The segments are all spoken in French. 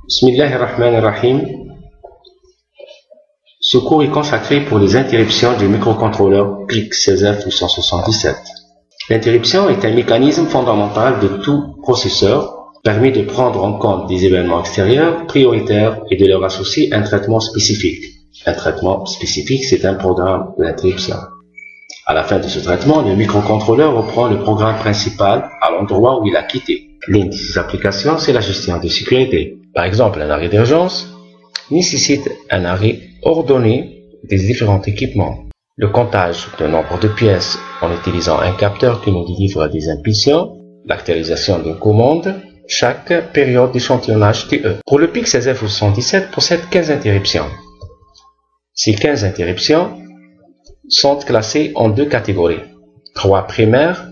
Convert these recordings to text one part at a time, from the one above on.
Bismillahirrahmanirrahim. Ce cours est consacré pour les interruptions du microcontrôleur PIC16F877. L'interruption est un mécanisme fondamental de tout processeur, permet de prendre en compte des événements extérieurs prioritaires et de leur associer un traitement spécifique. Un traitement spécifique, c'est un programme d'interruption. À la fin de ce traitement, le microcontrôleur reprend le programme principal à l'endroit où il a quitté. L'une de ces applications, c'est la gestion de sécurité. Par exemple, un arrêt d'urgence nécessite un arrêt ordonné des différents équipements. Le comptage du nombre de pièces en utilisant un capteur qui nous délivre des impulsions, l'actualisation d'une commande, chaque période d'échantillonnage TE. Pour le PIC16F877 possède 15 interruptions. Ces 15 interruptions sont classées en deux catégories, 3 primaires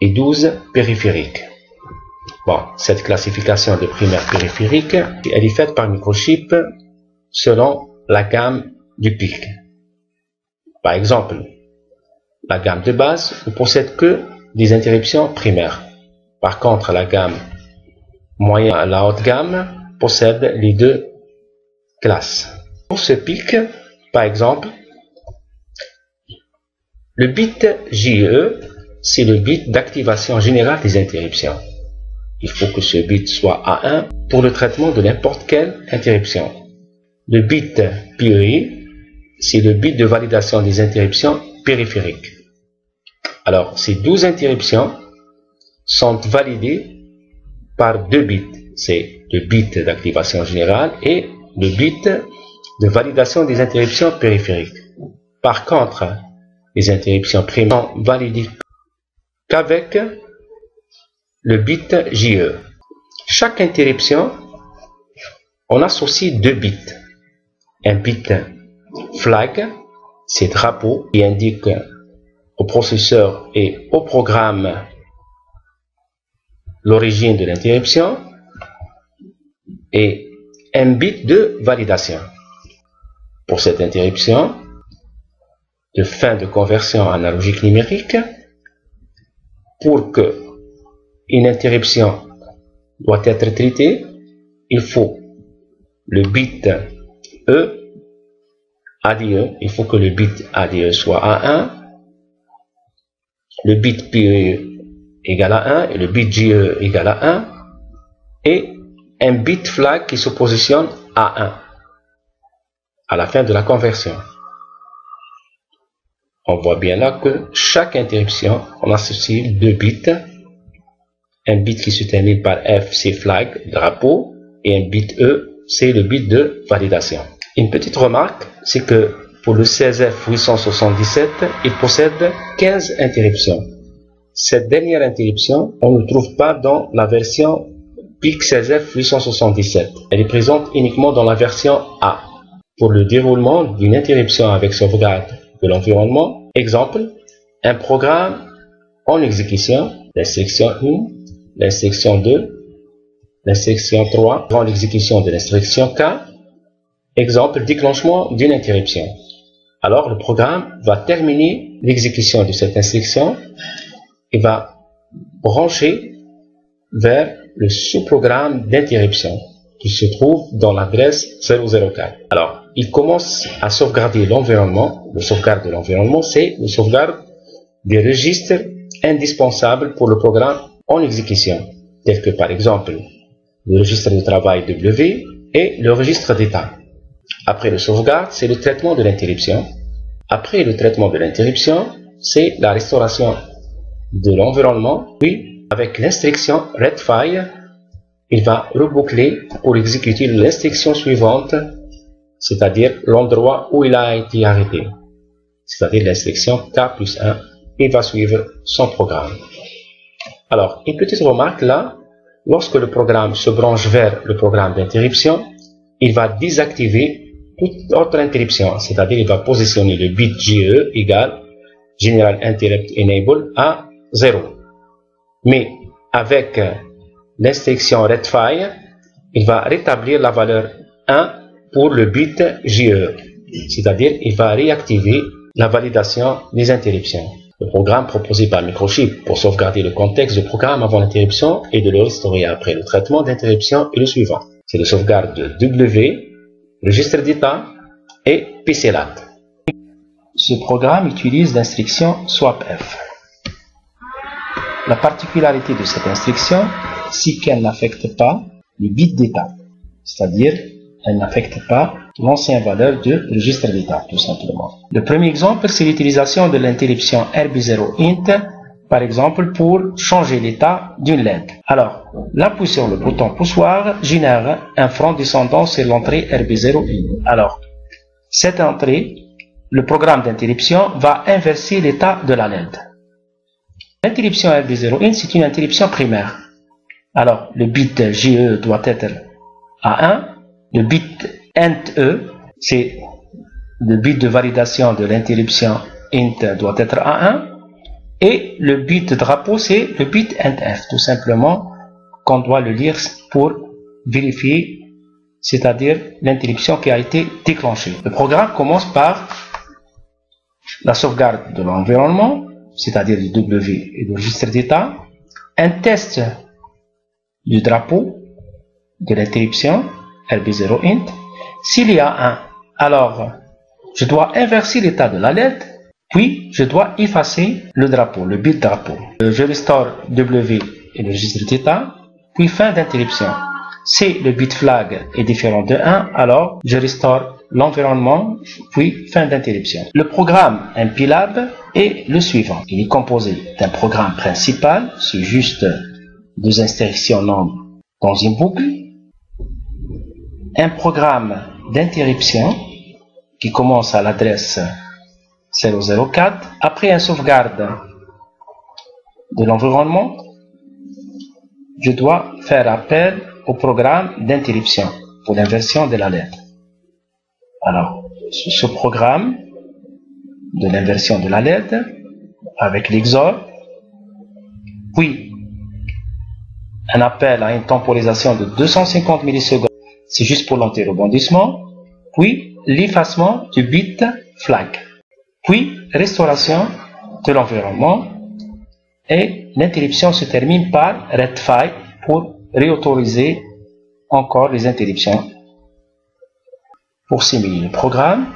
et 12 périphériques. Bon, cette classification de primaire périphérique, elle est faite par microchip selon la gamme du PIC. Par exemple, la gamme de base ne possède que des interruptions primaires. Par contre, la gamme moyenne et la haute gamme possède les deux classes. Pour ce PIC, par exemple, le bit JE, c'est le bit d'activation générale des interruptions. Il faut que ce bit soit A1 pour le traitement de n'importe quelle interruption. Le bit PEI, c'est le bit de validation des interruptions périphériques. Alors, ces 12 interruptions sont validées par deux bits. C'est le bit d'activation générale et le bit de validation des interruptions périphériques. Par contre, les interruptions primaires sont validées qu'avec le bit JE. Chaque interruption, on associe deux bits. Un bit flag, c'est drapeau qui indique au processeur et au programme l'origine de l'interruption, et un bit de validation. Pour cette interruption de fin de conversion analogique numérique, pour que une interruption doit être traitée, il faut le bit E, ADE, il faut que le bit ADE soit A1, le bit PE égale à 1 et le bit JE égale à 1, et un bit flag qui se positionne à 1 à la fin de la conversion. On voit bien là que chaque interruption, on associe deux bits. Un bit qui se termine par F, c'est flag, drapeau, et un bit E, c'est le bit de validation. Une petite remarque, c'est que pour le 16F877, il possède 15 interruptions. Cette dernière interruption, on ne trouve pas dans la version PIC16F877. Elle est présente uniquement dans la version A. Pour le déroulement d'une interruption avec sauvegarde de l'environnement, exemple, un programme en exécution, l'instruction 1, l'instruction 2, l'instruction 3, avant l'exécution de l'instruction K, exemple, déclenchement d'une interruption. Alors, le programme va terminer l'exécution de cette instruction et va brancher vers le sous-programme d'interruption qui se trouve dans l'adresse 004. Alors, il commence à sauvegarder l'environnement. Le sauvegarde de l'environnement, c'est le sauvegarde des registres indispensables pour le programme en exécution, tels que par exemple le registre de travail W et le registre d'état. Après le sauvegarde, c'est le traitement de l'interruption. Après le traitement de l'interruption, c'est la restauration de l'environnement. Puis, avec l'instruction retfile, il va reboucler pour exécuter l'instruction suivante, c'est-à-dire l'endroit où il a été arrêté, c'est-à-dire l'instruction K plus 1, il va suivre son programme. Alors, une petite remarque là, lorsque le programme se branche vers le programme d'interruption, il va désactiver toute autre interruption, c'est-à-dire il va positionner le bit GE égale General Interrupt Enable à 0. Mais avec l'instruction retfile, il va rétablir la valeur 1 pour le bit GE, c'est-à-dire il va réactiver la validation des interruptions. le programme proposé par Microchip pour sauvegarder le contexte du programme avant l'interruption et de le restaurer après le traitement d'interruption est le suivant. C'est le sauvegarde de W, registre d'état et PCLAT. Ce programme utilise l'instruction SWAPF. La particularité de cette instruction, c'est qu'elle n'affecte pas les bits d'état, c'est-à-dire elle n'affecte pas l'ancienne valeur du registre d'état, tout simplement. Le premier exemple, c'est l'utilisation de l'interruption RB0int, par exemple, pour changer l'état d'une LED. Alors, l'appui sur le bouton poussoir génère un front descendant sur l'entrée RB0int. Alors, cette entrée, le programme d'interruption va inverser l'état de la LED. L'interruption RB0int, c'est une interruption primaire. Alors, le bit JE doit être à 1. Le bit INT-E, c'est le bit de validation de l'interruption INT doit être à 1. Et le bit drapeau, c'est le bit INT-F, tout simplement, qu'on doit le lire pour vérifier, c'est-à-dire l'interruption qui a été déclenchée. Le programme commence par la sauvegarde de l'environnement, c'est-à-dire du W et du registre d'état, un test du drapeau de l'interruption, RB0int. S'il y a un, alors je dois inverser l'état de la LED, puis je dois effacer le drapeau, le bit drapeau. Je restaure W et le registre d'état, puis fin d'interruption. Si le bit flag est différent de 1, alors je restaure l'environnement, puis fin d'interruption. Le programme MPLAB est le suivant. Il est composé d'un programme principal, c'est juste deux instructions nombres dans une boucle, un programme d'interruption qui commence à l'adresse 004. Après une sauvegarde de l'environnement, je dois faire appel au programme d'interruption pour l'inversion de la LED. Alors, ce programme de l'inversion de la LED avec l'XOR, puis un appel à une temporisation de 250 millisecondes, c'est juste pour l'anti-rebondissement, puis l'effacement du bit flag, puis restauration de l'environnement, et l'interruption se termine par retry pour réautoriser encore les interruptions. Pour simuler le programme,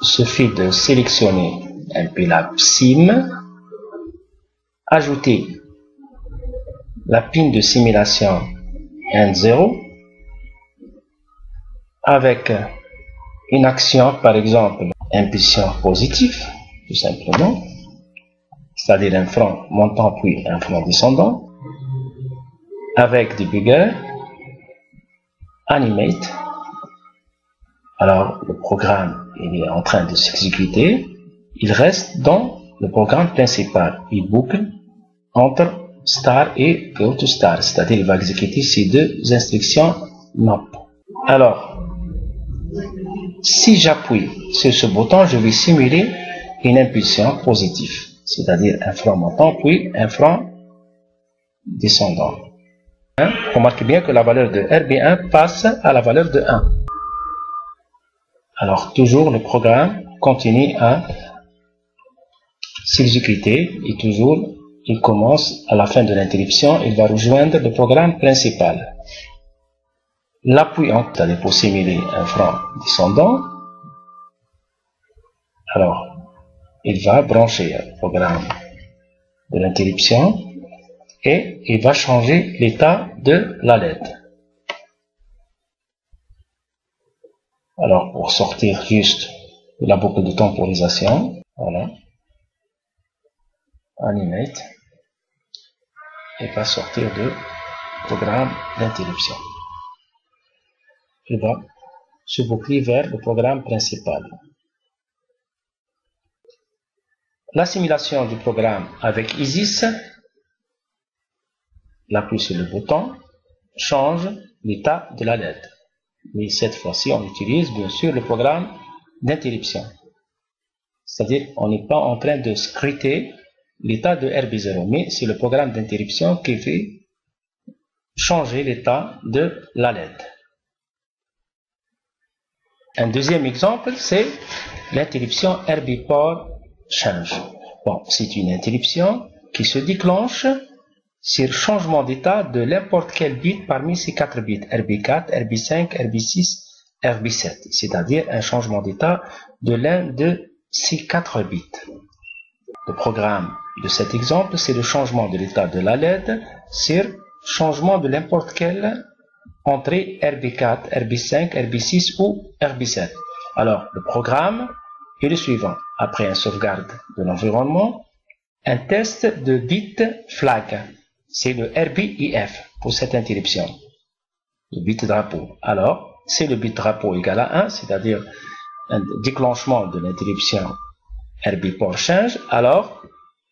il suffit de sélectionner MPLAB Sim, ajouter la pin de simulation N0 avec une action, par exemple, impulsion positive, tout simplement, c'est-à-dire un front montant puis un front descendant, avec debugger, animate. Alors le programme il est en train de s'exécuter, il reste dans le programme principal, il boucle entre star et go to star, c'est-à-dire il va exécuter ces deux instructions NOP. Alors, si j'appuie sur ce bouton, je vais simuler une impulsion positive, c'est-à-dire un front montant puis un front descendant. Remarquez bien que la valeur de RB1 passe à la valeur de 1. Alors toujours le programme continue à s'exécuter et toujours il commence à la fin de l'interruption, il va rejoindre le programme principal. L'appui en est pour simuler un front descendant. Alors il va brancher le programme de l'interruption et il va changer l'état de la LED. Alors pour sortir juste de la boucle de temporisation, voilà, animate, et va sortir du programme d'interruption. Il va se boucler vers le programme principal. La simulation du programme avec ISIS, l'appui sur le bouton change l'état de la LED. Mais cette fois-ci, on utilise bien sûr le programme d'interruption. C'est-à-dire, on n'est pas en train de scruter l'état de RB0, mais c'est le programme d'interruption qui fait changer l'état de la LED. Un deuxième exemple, c'est l'interruption RB port change. Bon, c'est une interruption qui se déclenche sur changement d'état de n'importe quel bit parmi ces 4 bits, RB4, RB5, RB6, RB7, c'est-à-dire un changement d'état de l'un de ces 4 bits. Le programme de cet exemple, c'est le changement de l'état de la LED sur changement de n'importe quelle entrée RB4, RB5, RB6 ou RB7. Alors, le programme est le suivant. Après un sauvegarde de l'environnement, un test de bit flag. C'est le RBIF pour cette interruption. Le bit drapeau. Alors, c'est le bit drapeau égal à 1, c'est-à-dire un déclenchement de l'interruption RB port change. Alors,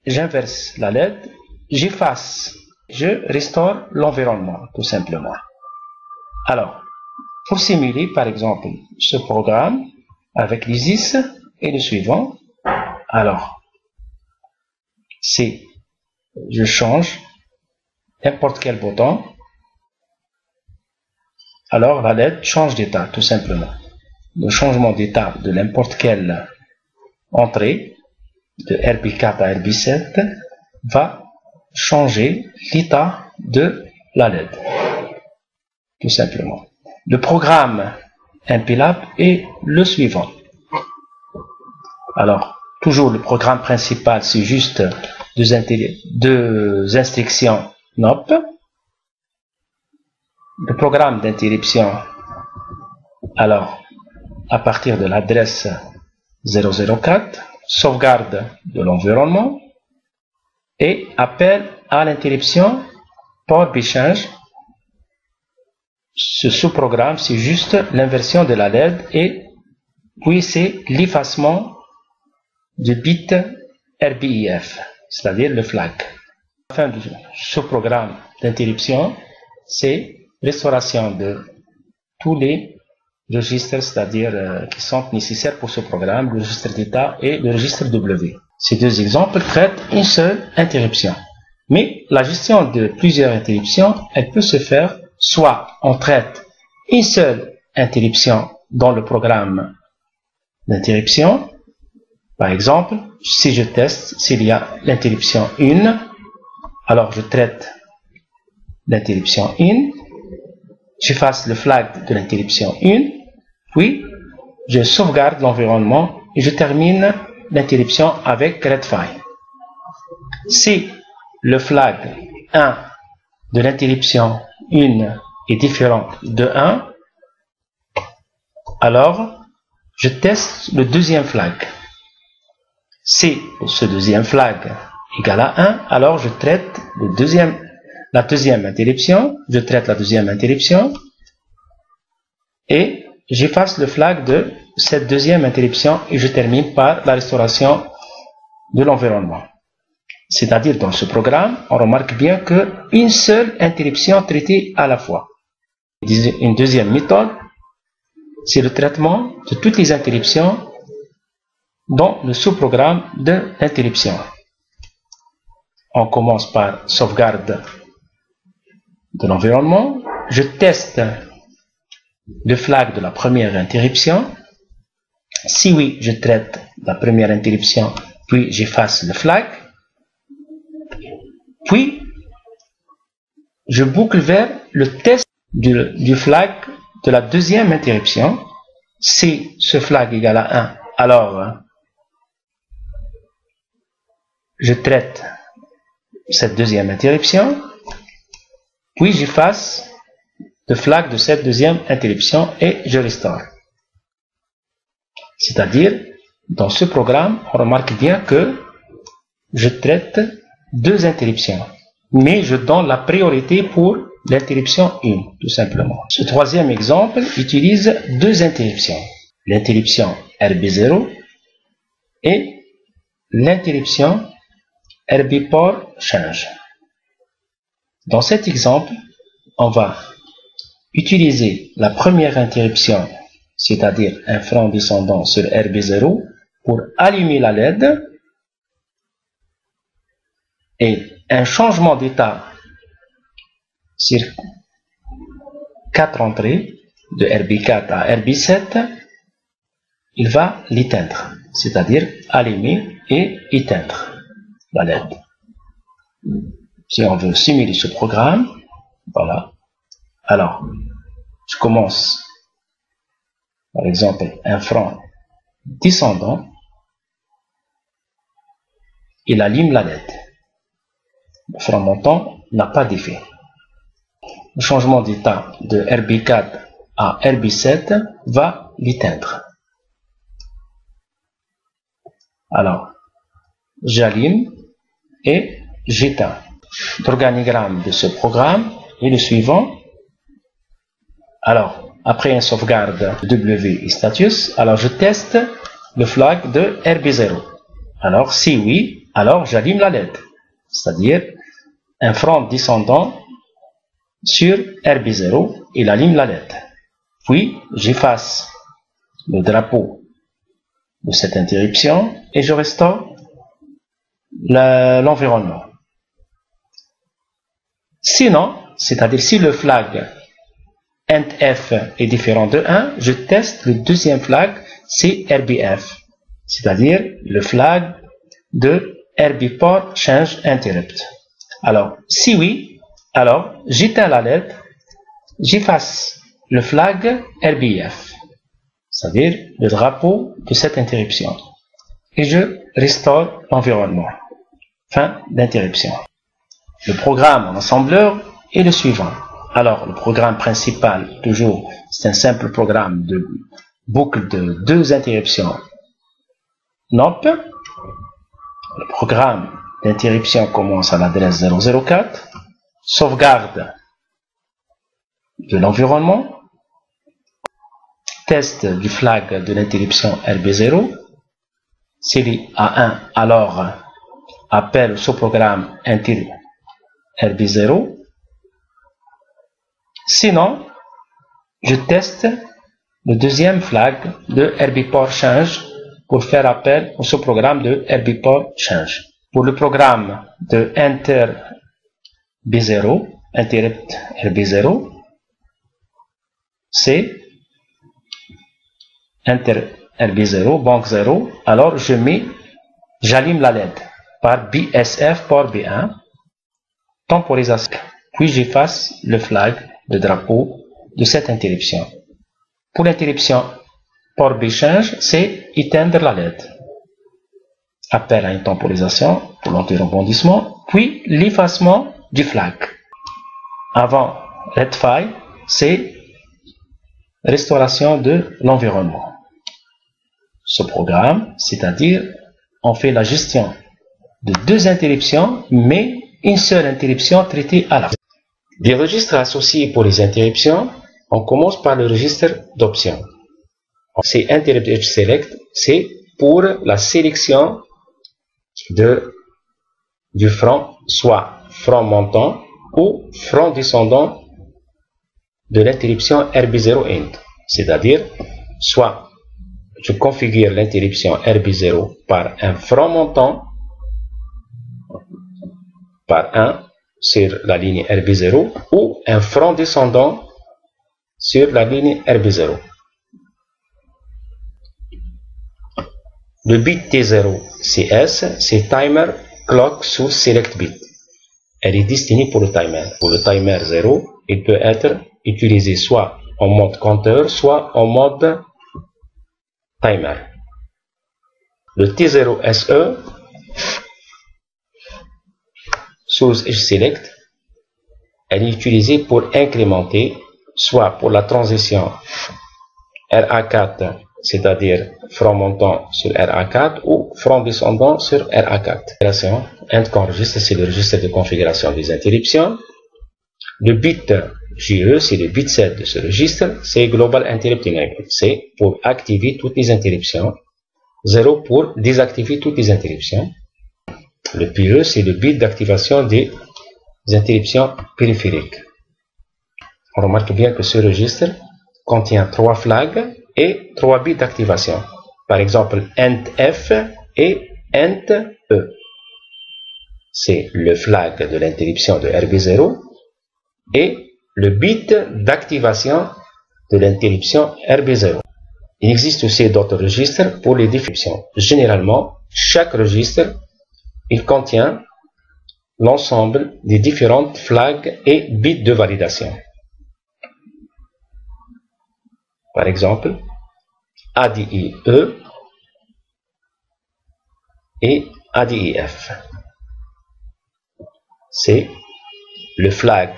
j'inverse la LED, j'efface, je restaure l'environnement, tout simplement. Alors, pour simuler, par exemple, ce programme avec l'ISIS et le suivant. Alors, c'est, je change n'importe quel bouton, alors la LED change d'état, tout simplement. Le changement d'état de n'importe quelle entrée, de RB4 à RB7, va changer l'état de la LED, tout simplement. Le programme MPLAB est le suivant. Alors, toujours le programme principal, c'est juste deux instructions NOP. Le programme d'interruption, alors, à partir de l'adresse 004, sauvegarde de l'environnement et appel à l'interruption port bchange. Ce sous-programme, c'est juste l'inversion de la LED et puis c'est l'effacement du bit RBIF, c'est-à-dire le flag. La fin de ce programme d'interruption, c'est restauration de tous les registres, c'est-à-dire qui sont nécessaires pour ce programme, le registre d'état et le registre W. Ces deux exemples traitent une seule interruption. Mais la gestion de plusieurs interruptions, elle peut se faire soit on traite une seule interruption dans le programme d'interruption. Par exemple, si je teste s'il y a l'interruption 1, alors je traite l'interruption 1, j'efface le flag de l'interruption 1, puis je sauvegarde l'environnement et je termine l'interruption avec retry. Si le flag 1 de l'interruption 1 est différent de 1, alors je teste le deuxième flag. Si ce deuxième flag égale à 1, alors je traite la deuxième interruption, je traite la deuxième interruption et j'efface le flag de cette deuxième interruption et je termine par la restauration de l'environnement. C'est-à-dire dans ce programme, on remarque bien qu'une seule interruption traitée à la fois. Une deuxième méthode, c'est le traitement de toutes les interruptions dans le sous-programme de l'interruption. On commence par sauvegarde de l'environnement. Je teste le flag de la première interruption. Si oui, je traite la première interruption, puis j'efface le flag. Puis, je boucle vers le test du flag de la deuxième interruption. Si ce flag égale à 1, alors je traite cette deuxième interruption, puis j'efface le flag de cette deuxième interruption et je restaure. C'est-à-dire, dans ce programme, on remarque bien que je traite deux interruptions, mais je donne la priorité pour l'interruption 1, tout simplement. Ce troisième exemple utilise deux interruptions, l'interruption RB0 et l'interruption RB port change. Dans cet exemple, on va utiliser la première interruption, c'est-à-dire un frein descendant sur RB0 pour allumer la LED et un changement d'état sur 4 entrées de RB4 à RB7, il va l'éteindre, c'est-à-dire allumer et éteindre. la LED. Si on veut simuler ce programme, voilà. Alors, je commence, par exemple, un franc descendant. Il allume la LED. Le franc montant n'a pas d'effet. Le changement d'état de RB4 à RB7 va l'éteindre. Alors, j'allume et j'éteins. L'organigramme de ce programme est le suivant. Alors, après une sauvegarde W et status, alors je teste le flag de RB0. Alors, si oui, alors j'allume la LED, c'est-à-dire un franc descendant sur RB0, il allume la LED. Puis, j'efface le drapeau de cette interruption et je restaure l'environnement. Sinon, c'est-à-dire si le flag int_f est différent de 1, je teste le deuxième flag, c'est RBF, c'est-à-dire le flag de RBPort change interrupt. Alors, si oui, alors j'éteins la LED, j'efface le flag RBF, c'est-à-dire le drapeau de cette interruption, et je restaure l'environnement. Fin d'interruption. Le programme en assembleur est le suivant. Alors, le programme principal, toujours, c'est un simple programme de boucle de 2 interruptions NOP. Le programme d'interruption commence à l'adresse 004. Sauvegarde de l'environnement. Test du flag de l'interruption RB0. S'il est à 1, alors appelle ce programme inter RB0. Sinon, je teste le deuxième flag de RBPort change pour faire appel au sous-programme de RBPort change. Pour le programme de enter B0, interrupt RB0, c'est enter RB0, banque 0, alors j'allume la LED par BSF port B1, temporisation, puis j'efface le flag de drapeau de cette interruption. Pour l'interruption port B change, c'est éteindre la LED. Appel à une temporisation pour l'anti-rebondissement, puis l'effacement du flag. Avant retfile, c'est restauration de l'environnement. Ce programme, c'est-à-dire, on fait la gestion de 2 interruptions, mais une seule interruption traitée à la fois. Des registres associés pour les interruptions, on commence par le registre d'options. C'est interrupt edge select, c'est pour la sélection du franc, soit franc montant ou franc descendant de l'interruption RB0 int. C'est-à-dire, soit je configure l'interruption RB0 par un franc montant, par 1 sur la ligne RB0, ou un franc descendant sur la ligne RB0. Le bit T0 CS, c'est Timer Clock Source Select Bit. Elle est destinée pour le timer. Pour le timer 0, il peut être utilisé soit en mode compteur, soit en mode timer. Le T0SE, Source Edge Select, elle est utilisée pour incrémenter, soit pour la transition RA4, c'est-à-dire franc montant sur RA4 ou franc descendant sur RA4. End registre, c'est le registre de configuration des interruptions. Le bit JE, c'est le bit 7 de ce registre, c'est Global Interrupting Enable. C'est pour activer toutes les interruptions. 0 pour désactiver toutes les interruptions. Le PE, c'est le bit d'activation des interruptions périphériques. On remarque bien que ce registre contient 3 flags et 3 bits d'activation. Par exemple, int_f et int_e. C'est le flag de l'interruption de RB0 et le bit d'activation de l'interruption RB0. Il existe aussi d'autres registres pour les diffusions. Généralement, chaque registre il contient l'ensemble des différentes flags et bits de validation. Par exemple, ADIE et ADIF. C'est le flag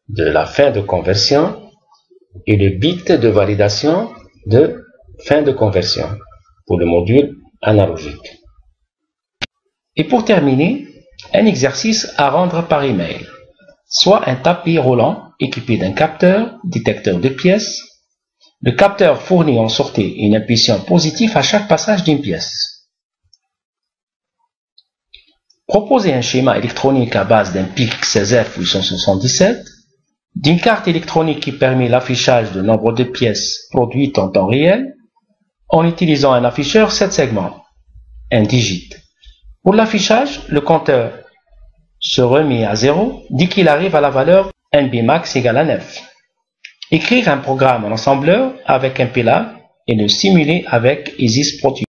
de la fin de conversion et le bit de validation de fin de conversion pour le module analogique. Et pour terminer, un exercice à rendre par email, soit un tapis roulant équipé d'un capteur, détecteur de pièces. Le capteur fournit en sortie une impulsion positive à chaque passage d'une pièce. Proposez un schéma électronique à base d'un PIC CZF877, d'une carte électronique qui permet l'affichage du nombre de pièces produites en temps réel, en utilisant un afficheur 7 segments, un digit. Pour l'affichage, le compteur se remet à 0 dès qu'il arrive à la valeur NBmax égale à 9. Écrire un programme en assembleur avec un PLA et le simuler avec EasysProduit.